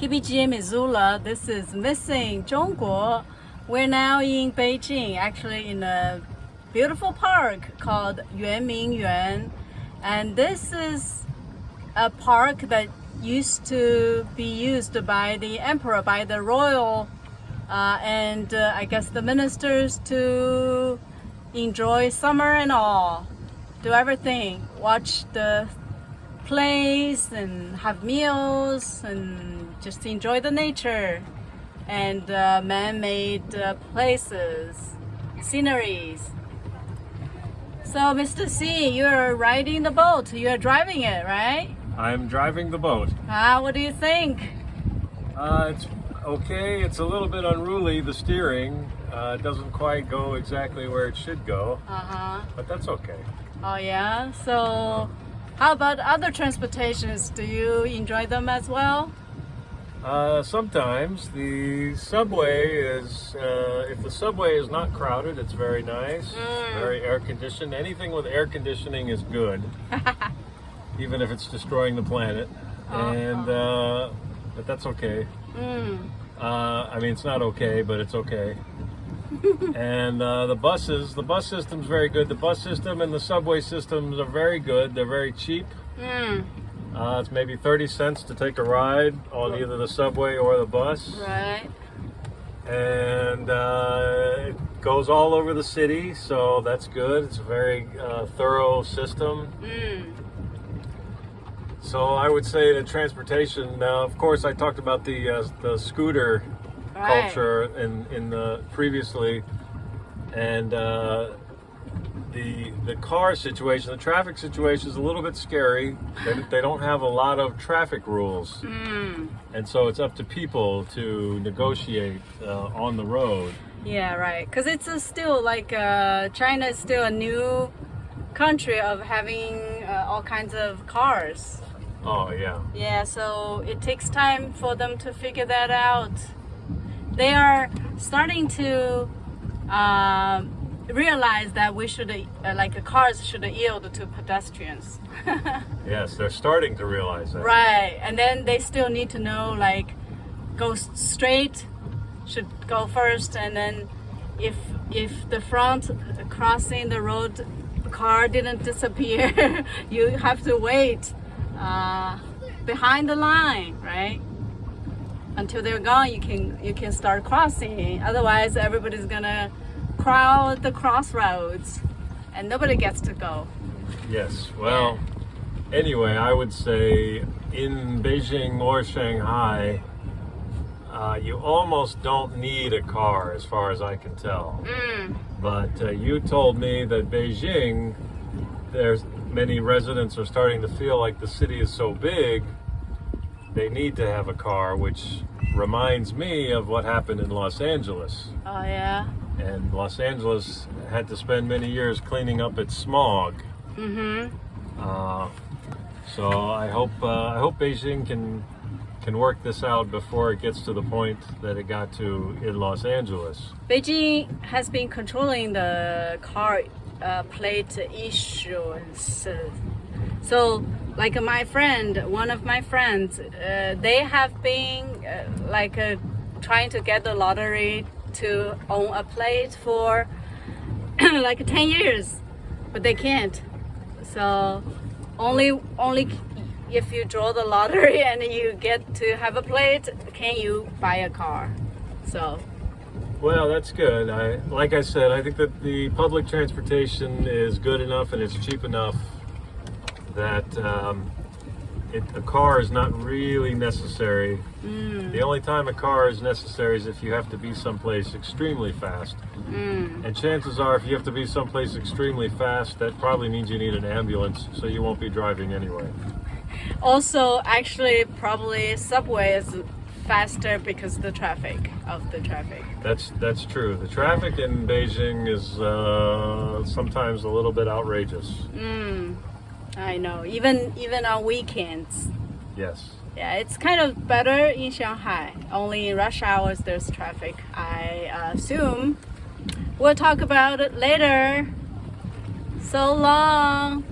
PBGM Missoula. This is Missing Zhongguo. We're now in Beijing, actually in a beautiful park called Yuan. And this is a park that used to be used by the emperor, by the royal, and I guess the ministers to enjoy summer and all, do everything, watch the plays and have meals and just enjoy the nature and man-made places, sceneries. So Mr. C, you're riding the boat, you're driving it, right? I'm driving the boat. What do you think? It's okay. It's a little bit unruly, the steering. It doesn't quite go exactly where it should go. But that's okay. Oh yeah? So how about other transportations? Do you enjoy them as well? Sometimes the subway is, if the subway is not crowded, it's very nice, very air conditioned. Anything with air conditioning is good, even if it's destroying the planet. But that's okay. I mean, it's not okay, but it's okay. And the bus system's very good. The bus system and the subway systems are very good. They're very cheap. It's maybe 30 cents to take a ride on either the subway or the bus. Right. And it goes all over the city, so that's good. It's a very thorough system. So I would say the transportation. Of course, I talked about the scooter culture in the previously, and the car situation, the traffic situation is a little bit scary. They don't have a lot of traffic rules, and so it's up to people to negotiate on the road. Yeah, right. Because it's still like China is still a new country of having all kinds of cars. Oh yeah. Yeah, so it takes time for them to figure that out. They are starting to realize that we should, cars should yield to pedestrians. Yes, they're starting to realize that. Right, and then they still need to know, go straight, should go first, and then if the front crossing the road car didn't disappear, you have to wait behind the line, right? Until they're gone, you can start crossing. Otherwise, everybody's gonna crowd the crossroads, and nobody gets to go. Yes. Well, anyway, I would say in Beijing or Shanghai, you almost don't need a car, as far as I can tell. But you told me that Beijing, there's many residents are starting to feel like the city is so big, they need to have a car, which reminds me of what happened in Los Angeles. Oh yeah. And Los Angeles had to spend many years cleaning up its smog. So I hope Beijing can work this out before it gets to the point that it got to in Los Angeles. Beijing has been controlling the car plate issuance. So, like one of my friends, they have been trying to get the lottery to own a plate for 10 years, but they can't. So, only if you draw the lottery and you get to have a plate, can you buy a car. So. Well, that's good. Like I said, I think that the public transportation is good enough and it's cheap enough that a car is not really necessary. The only time a car is necessary is if you have to be someplace extremely fast. And chances are, if you have to be someplace extremely fast, that probably means you need an ambulance, so you won't be driving anyway. Also, actually, probably subway is faster because of the traffic. That's true. The traffic in Beijing is sometimes a little bit outrageous. I know, even on weekends. Yes. Yeah, it's kind of better in Shanghai. Only in rush hours there's traffic, I assume. We'll talk about it later. So long.